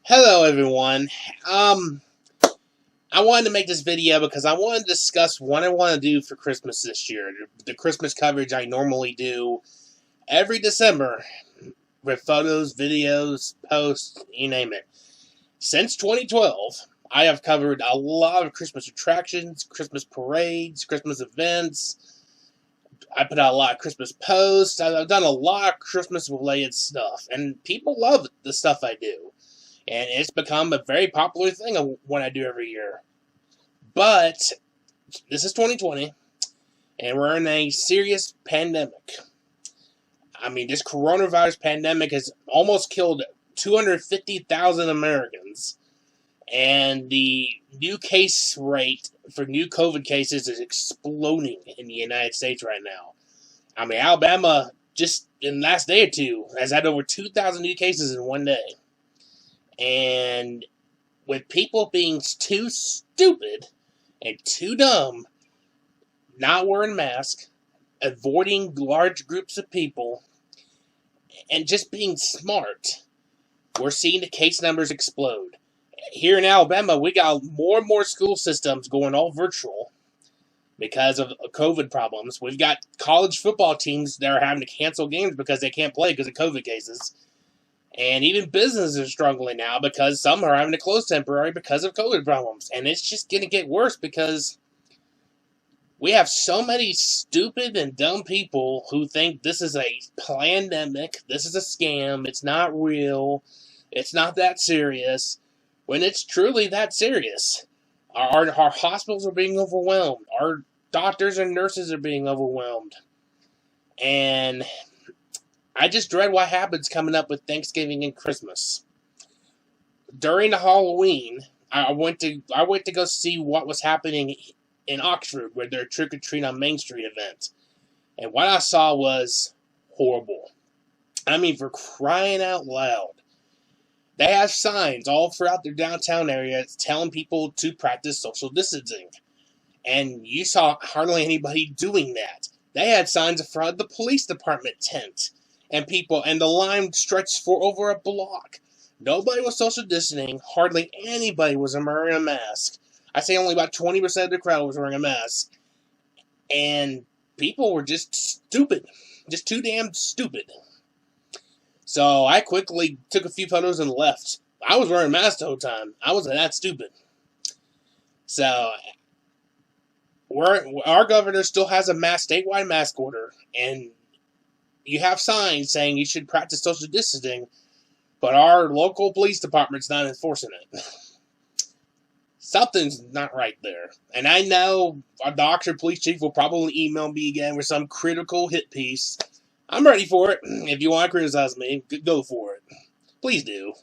Hello, everyone. I wanted to make this video because I wanted to discuss what I want to do for Christmas this year. The Christmas coverage I normally do every December with photos, videos, posts, you name it. Since 2012, I have covered a lot of Christmas attractions, Christmas parades, Christmas events. I put out a lot of Christmas posts. I've done a lot of Christmas-related stuff, and people love the stuff I do. And it's become a very popular thing of what I do every year. But this is 2020, and we're in a serious pandemic. I mean, this coronavirus pandemic has almost killed 250,000 Americans, and the new case rate for new COVID cases is exploding in the United States right now. I mean, Alabama, just in the last day or two, has had over 2,000 new cases in one day. And with people being too stupid and too dumb, not wearing masks, avoiding large groups of people, and just being smart, we're seeing the case numbers explode. Here in Alabama, we got more and more school systems going all virtual because of COVID problems. We've got college football teams that are having to cancel games because they can't play because of COVID cases. And even businesses are struggling now because some are having to close temporarily because of COVID problems. And it's just going to get worse because we have so many stupid and dumb people who think this is a pandemic, this is a scam, it's not real, it's not that serious, when it's truly that serious. Our hospitals are being overwhelmed. Our doctors and nurses are being overwhelmed. And I just dread what happens coming up with Thanksgiving and Christmas. During the Halloween, I went to go see what was happening in Oxford with their Trick or Treat on Main Street event. And what I saw was horrible. I mean, for crying out loud. They have signs all throughout their downtown area telling people to practice social distancing. And you saw hardly anybody doing that. They had signs in front of the police department tent. And the line stretched for over a block. Nobody was social distancing. Hardly anybody was wearing a mask. I say only about 20% of the crowd was wearing a mask. And people were just stupid. Just too damn stupid. So I quickly took a few photos and left. I was wearing a mask the whole time. I wasn't that stupid. So our governor still has a statewide mask order. And you have signs saying you should practice social distancing, but our local police department's not enforcing it. Something's not right there. And I know our Oxford police chief will probably email me again with some critical hit piece. I'm ready for it. If you want to criticize me, go for it. Please do.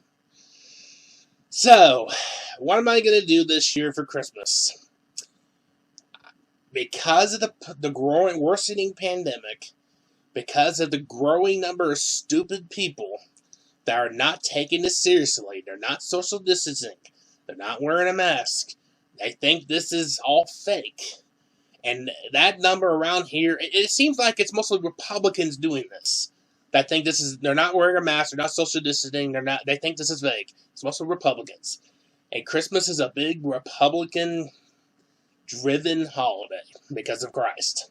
So, what am I going to do this year for Christmas? Because of the growing, worsening pandemic, because of the growing number of stupid people that are not taking this seriously, they're not social distancing, they're not wearing a mask, they think this is all fake. And that number around here, it seems like it's mostly Republicans doing this. That think they're not wearing a mask, they're not social distancing, they think this is fake. It's mostly Republicans. And Christmas is a big Republican-driven holiday because of Christ.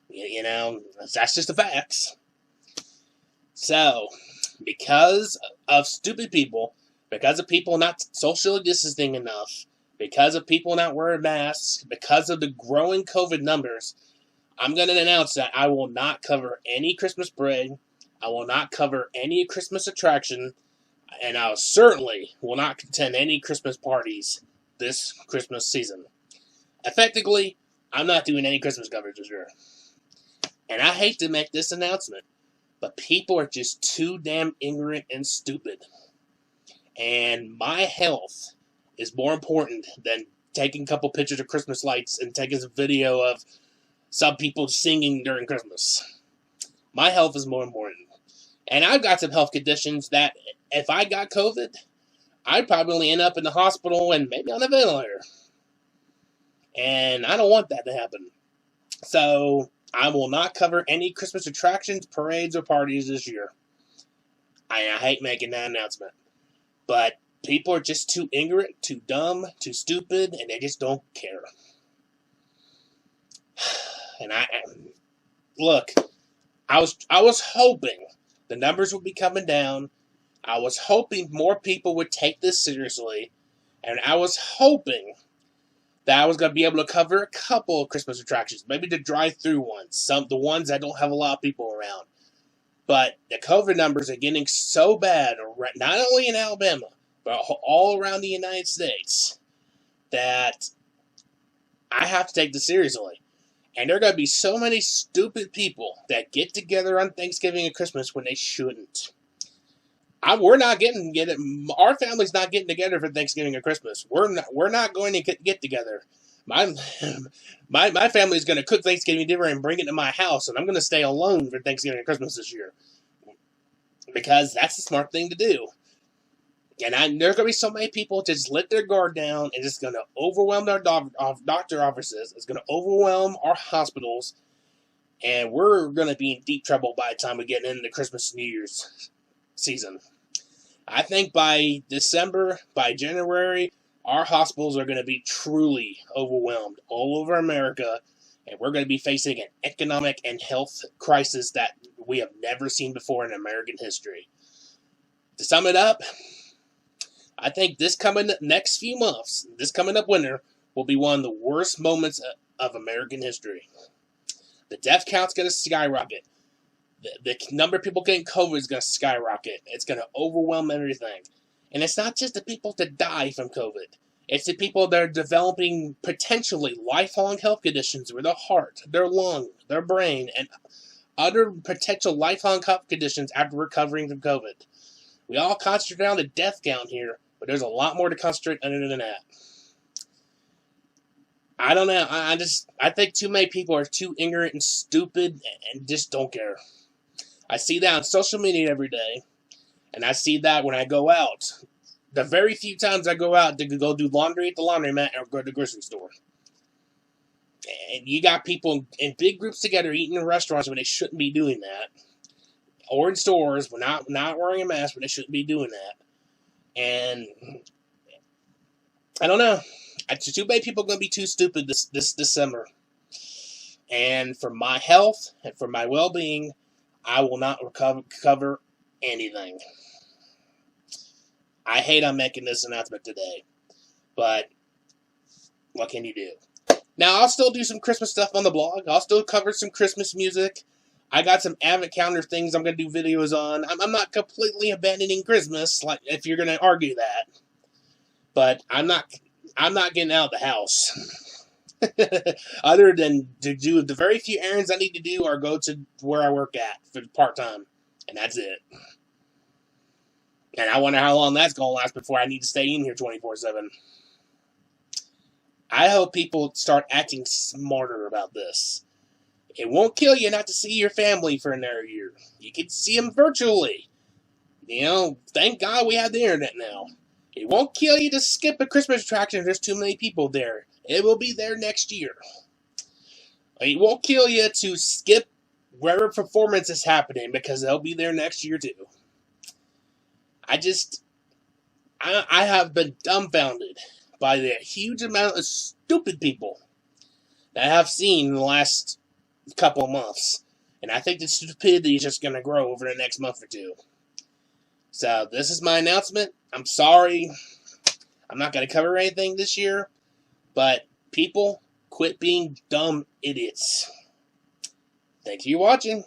You know, that's just the facts. So, because of stupid people, because of people not socially distancing enough, because of people not wearing masks, because of the growing COVID numbers, I'm going to announce that I will not cover any Christmas parade, I will not cover any Christmas attraction, and I certainly will not attend any Christmas parties this Christmas season. Effectively, I'm not doing any Christmas coverage this year. And I hate to make this announcement, but people are just too damn ignorant and stupid. And my health is more important than taking a couple pictures of Christmas lights and taking a video of some people singing during Christmas. My health is more important. And I've got some health conditions that if I got COVID, I'd probably end up in the hospital and maybe on a ventilator. And I don't want that to happen. So I will not cover any Christmas attractions, parades, or parties this year. I hate making that announcement. But People are just too ignorant, too dumb, too stupid, and they just don't care. And look, I was hoping the numbers would be coming down. I was hoping more people would take this seriously, and I was hoping that I was going to be able to cover a couple of Christmas attractions, maybe the drive-through ones, the ones that don't have a lot of people around. But the COVID numbers are getting so bad, not only in Alabama, but all around the United States, that I have to take this seriously. And there are going to be so many stupid people that get together on Thanksgiving and Christmas when they shouldn't. We're not getting our family's not getting together for Thanksgiving or Christmas. We're not going to get together. My family's going to cook Thanksgiving dinner and bring it to my house, and I'm going to stay alone for Thanksgiving and Christmas this year, because that's the smart thing to do. And there's going to be so many people just let their guard down, and it's going to overwhelm our doctor offices. It's going to overwhelm our hospitals, and we're going to be in deep trouble by the time we get into Christmas and New Year's season. I think by December, by January, our hospitals are going to be truly overwhelmed all over America, and we're going to be facing an economic and health crisis that we have never seen before in American history. To sum it up, I think this coming next few months, this coming up winter, will be one of the worst moments of American history. The death count's going to skyrocket. The number of people getting COVID is going to skyrocket. It's going to overwhelm everything. And it's not just the people that die from COVID. It's the people that are developing potentially lifelong health conditions with their heart, their lung, their brain, and other potential lifelong health conditions after recovering from COVID. We all concentrate on the death count here, but there's a lot more to concentrate other than that. I don't know. I think too many people are too ignorant and stupid and just don't care. I see that on social media every day, and I see that when I go out. The very few times I go out to go do laundry at the laundromat or go to the grocery store. And you got people in big groups together eating in restaurants when they shouldn't be doing that. Or in stores, when not wearing a mask when they shouldn't be doing that. And I don't know. Too many people are going to be too stupid this December. And for my health and for my well-being, I will not cover anything. I hate I'm making this announcement today, but what can you do? Now, I'll still do some Christmas stuff on the blog. I'll still cover some Christmas music. I got some advent calendar things I'm going to do videos on. I'm not completely abandoning Christmas, like if you're going to argue that. But I'm not getting out of the house. Other than to do the very few errands I need to do or go to where I work at for part-time. And that's it. And I wonder how long that's going to last before I need to stay in here 24/7. I hope people start acting smarter about this. It won't kill you not to see your family for another year. You can see them virtually. Thank God we have the internet now. It won't kill you to skip a Christmas attraction if there's too many people there. It will be there next year. It won't kill you to skip wherever performance is happening because they'll be there next year too. I have been dumbfounded by the huge amount of stupid people that I have seen in the last couple of months. And I think the stupidity is just going to grow over the next month or two. So this is my announcement. I'm sorry. I'm not going to cover anything this year. But people, quit being dumb idiots. Thanks for watching.